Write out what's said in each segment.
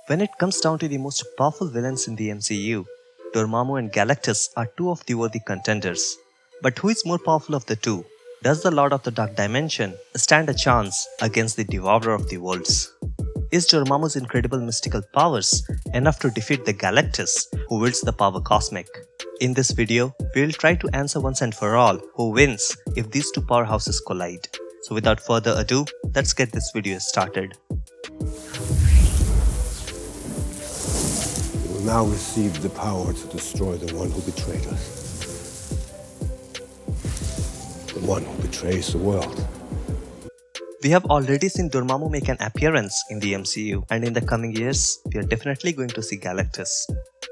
When it comes down to the most powerful villains in the MCU, Dormammu and Galactus are two of the worthy contenders. But who is more powerful of the two? Does the Lord of the Dark Dimension stand a chance against the Devourer of the worlds? Is Dormammu's incredible mystical powers enough to defeat the Galactus, who wields the power cosmic? In this video, we will try to answer once and for all who wins if these two powerhouses collide. So without further ado, let's get this video started. We will now receive the power to destroy the one who betrayed us. The one who betrays the world. We have already seen Dormammu make an appearance in the MCU, and in the coming years, we are definitely going to see Galactus.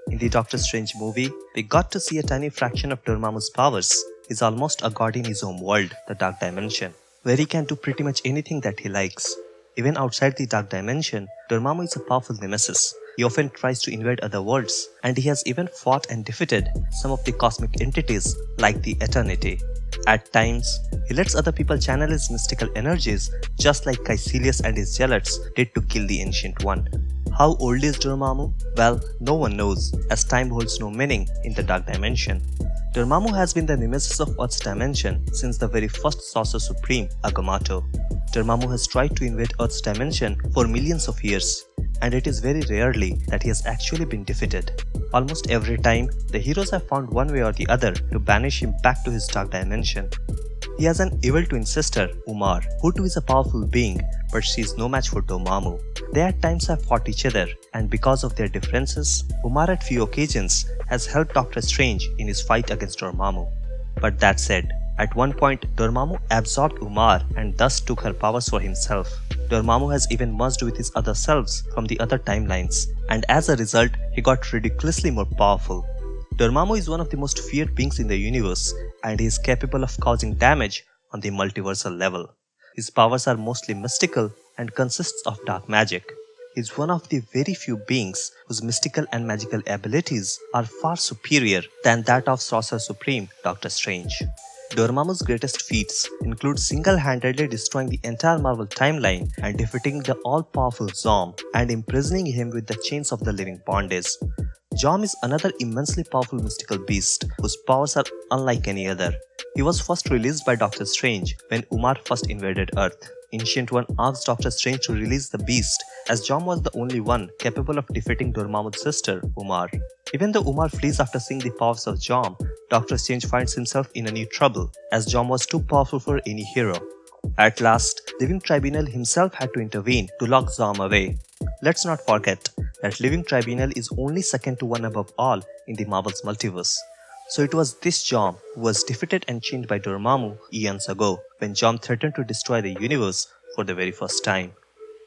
In the Doctor Strange movie, we got to see a tiny fraction of Dormammu's powers. He's almost a god in his home world, the Dark Dimension, where he can do pretty much anything that he likes. Even outside the Dark Dimension, Dormammu is a powerful nemesis. He often tries to invade other worlds, and he has even fought and defeated some of the cosmic entities like the Eternity. At times, he lets other people channel his mystical energies just like Caecilius and his zealots did to kill the Ancient One. How old is Dormammu? Well, no one knows, as time holds no meaning in the Dark Dimension. Dormammu has been the nemesis of Earth's dimension since the very first Sorcerer Supreme, Agamotto. Dormammu has tried to invade Earth's dimension for millions of years, and it is very rarely that he has actually been defeated. Almost every time, the heroes have found one way or the other to banish him back to his dark dimension. He has an evil twin sister, Umar, who too is a powerful being, but she is no match for Dormammu. They at times have fought each other, and because of their differences, Umar at few occasions has helped Doctor Strange in his fight against Dormammu. But that said, at one point, Dormammu absorbed Umar and thus took her powers for himself. Dormammu has even merged with his other selves from the other timelines, and as a result, he got ridiculously more powerful. Dormammu is one of the most feared beings in the universe, and he is capable of causing damage on the multiversal level. His powers are mostly mystical and consists of dark magic. He is one of the very few beings whose mystical and magical abilities are far superior than that of Sorcerer Supreme, Doctor Strange. Dormammu's greatest feats include single-handedly destroying the entire Marvel timeline and defeating the all-powerful Zom and imprisoning him with the chains of the living bondage. Zom is another immensely powerful mystical beast whose powers are unlike any other. He was first released by Doctor Strange when Umar first invaded Earth. Ancient One asked Doctor Strange to release the beast as Zom was the only one capable of defeating Dormammu's sister, Umar. Even though Umar flees after seeing the powers of Zom, Doctor Strange finds himself in a new trouble as Zom was too powerful for any hero. At last, Living Tribunal himself had to intervene to lock Zom away. Let's not forget that Living Tribunal is only second to one above all in the Marvel's multiverse. So it was this Zom who was defeated and chained by Dormammu eons ago when Zom threatened to destroy the universe for the very first time.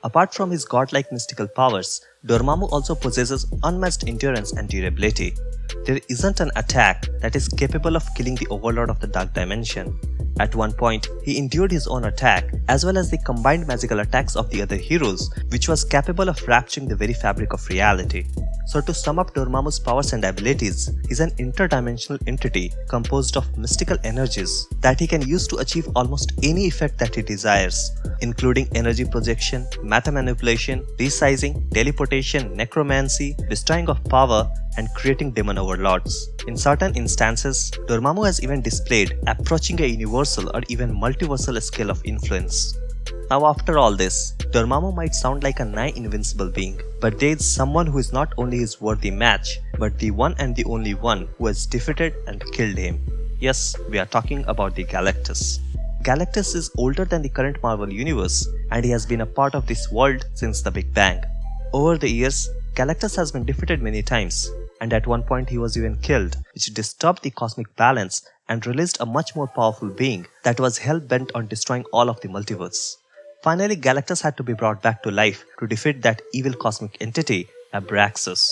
Apart from his godlike mystical powers, Dormammu also possesses unmatched endurance and durability. There isn't an attack that is capable of killing the Overlord of the Dark Dimension. At one point, he endured his own attack as well as the combined magical attacks of the other heroes, which was capable of rupturing the very fabric of reality. So to sum up Dormammu's powers and abilities, he's an interdimensional entity composed of mystical energies that he can use to achieve almost any effect that he desires, including energy projection, matter manipulation, resizing, teleportation, necromancy, destroying of power, and creating demon overlords. In certain instances, Dormammu has even displayed approaching a universal or even multiversal scale of influence. Now after all this, Dormammu might sound like a nigh invincible being, but there is someone who is not only his worthy match, but the one and the only one who has defeated and killed him. Yes, we are talking about the Galactus. Galactus is older than the current Marvel universe, and he has been a part of this world since the Big Bang. Over the years, Galactus has been defeated many times, and at one point he was even killed, which disturbed the cosmic balance and released a much more powerful being that was hell-bent on destroying all of the multiverse. Finally, Galactus had to be brought back to life to defeat that evil cosmic entity, Abraxas.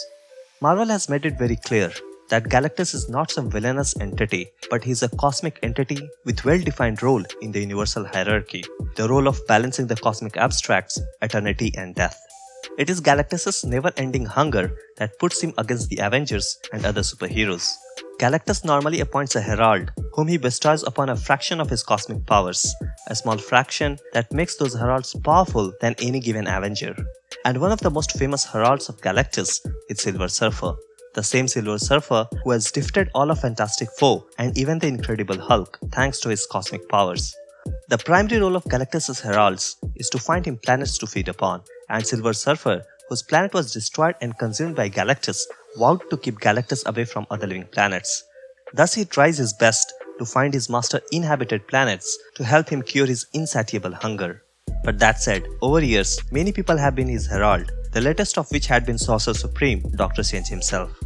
Marvel has made it very clear that Galactus is not some villainous entity, but he is a cosmic entity with well-defined role in the universal hierarchy, the role of balancing the cosmic abstracts, eternity and death. It is Galactus' never-ending hunger that puts him against the Avengers and other superheroes. Galactus normally appoints a herald, whom he bestows upon a fraction of his cosmic powers, a small fraction that makes those heralds powerful than any given Avenger. And one of the most famous heralds of Galactus is Silver Surfer, the same Silver Surfer who has defeated all of Fantastic Four and even the Incredible Hulk thanks to his cosmic powers. The primary role of Galactus' heralds is to find him planets to feed upon, and Silver Surfer, whose planet was destroyed and consumed by Galactus, vowed to keep Galactus away from other living planets. Thus he tries his best to find his master inhabited planets to help him cure his insatiable hunger. But that said, over years, many people have been his herald, the latest of which had been Sorcerer Supreme, Doctor Strange himself.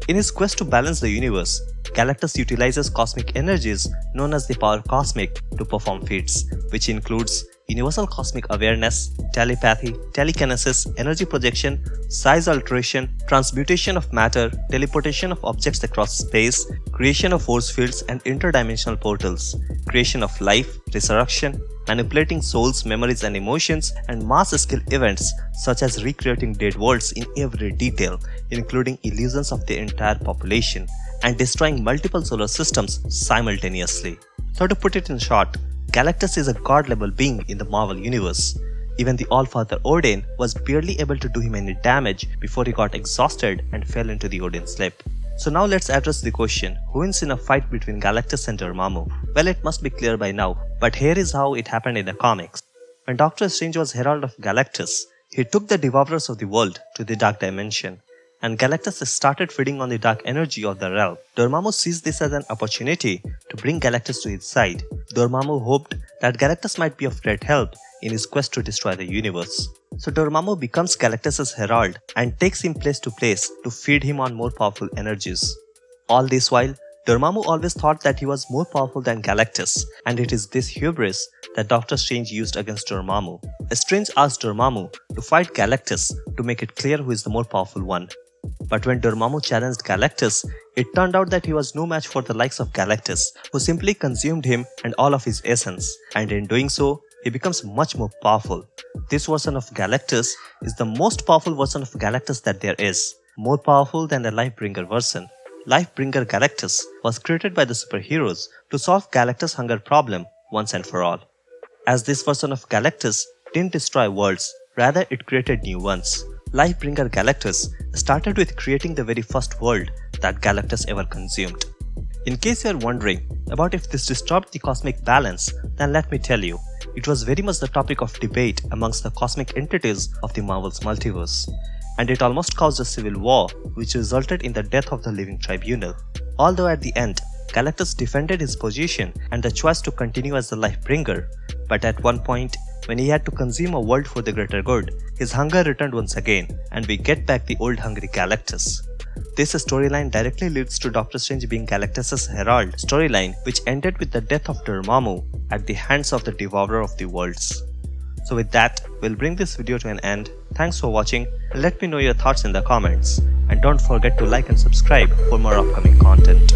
In his quest to balance the universe, Galactus utilizes cosmic energies known as the Power Cosmic to perform feats, which includes universal cosmic awareness, telepathy, telekinesis, energy projection, size alteration, transmutation of matter, teleportation of objects across space, creation of force fields and interdimensional portals, creation of life, resurrection, manipulating souls, memories and emotions, and mass-scale events such as recreating dead worlds in every detail, including illusions of the entire population, and destroying multiple solar systems simultaneously. So to put it in short, Galactus is a god-level being in the Marvel Universe. Even the All-Father Odin was barely able to do him any damage before he got exhausted and fell into the Odin slip. So now let's address the question, who wins in a fight between Galactus and Dormammu? Well, it must be clear by now, but here is how it happened in the comics. When Doctor Strange was Herald of Galactus, he took the Devourers of the world to the Dark Dimension, and Galactus started feeding on the dark energy of the realm. Dormammu sees this as an opportunity to bring Galactus to his side. Dormammu hoped that Galactus might be of great help in his quest to destroy the universe. So Dormammu becomes Galactus' herald and takes him place to feed him on more powerful energies. All this while, Dormammu always thought that he was more powerful than Galactus, and it is this hubris that Doctor Strange used against Dormammu. Strange asked Dormammu to fight Galactus to make it clear who is the more powerful one. But when Dormammu challenged Galactus, it turned out that he was no match for the likes of Galactus, who simply consumed him and all of his essence, and in doing so, he becomes much more powerful. This version of Galactus is the most powerful version of Galactus that there is, more powerful than the Lifebringer version. Lifebringer Galactus was created by the superheroes to solve Galactus' hunger problem once and for all. As this version of Galactus didn't destroy worlds, rather it created new ones. Lifebringer Galactus started with creating the very first world that Galactus ever consumed. In case you are wondering about if this disturbed the cosmic balance, then let me tell you, it was very much the topic of debate amongst the cosmic entities of the Marvel's multiverse, and it almost caused a civil war which resulted in the death of the Living Tribunal. Although at the end, Galactus defended his position and the choice to continue as the Lifebringer, but at one point, when he had to consume a world for the greater good, his hunger returned once again, and we get back the old hungry Galactus. This storyline directly leads to Doctor Strange being Galactus' herald storyline, which ended with the death of Dormammu at the hands of the Devourer of the Worlds. So with that, we'll bring this video to an end. Thanks for watching, and let me know your thoughts in the comments. And don't forget to like and subscribe for more upcoming content.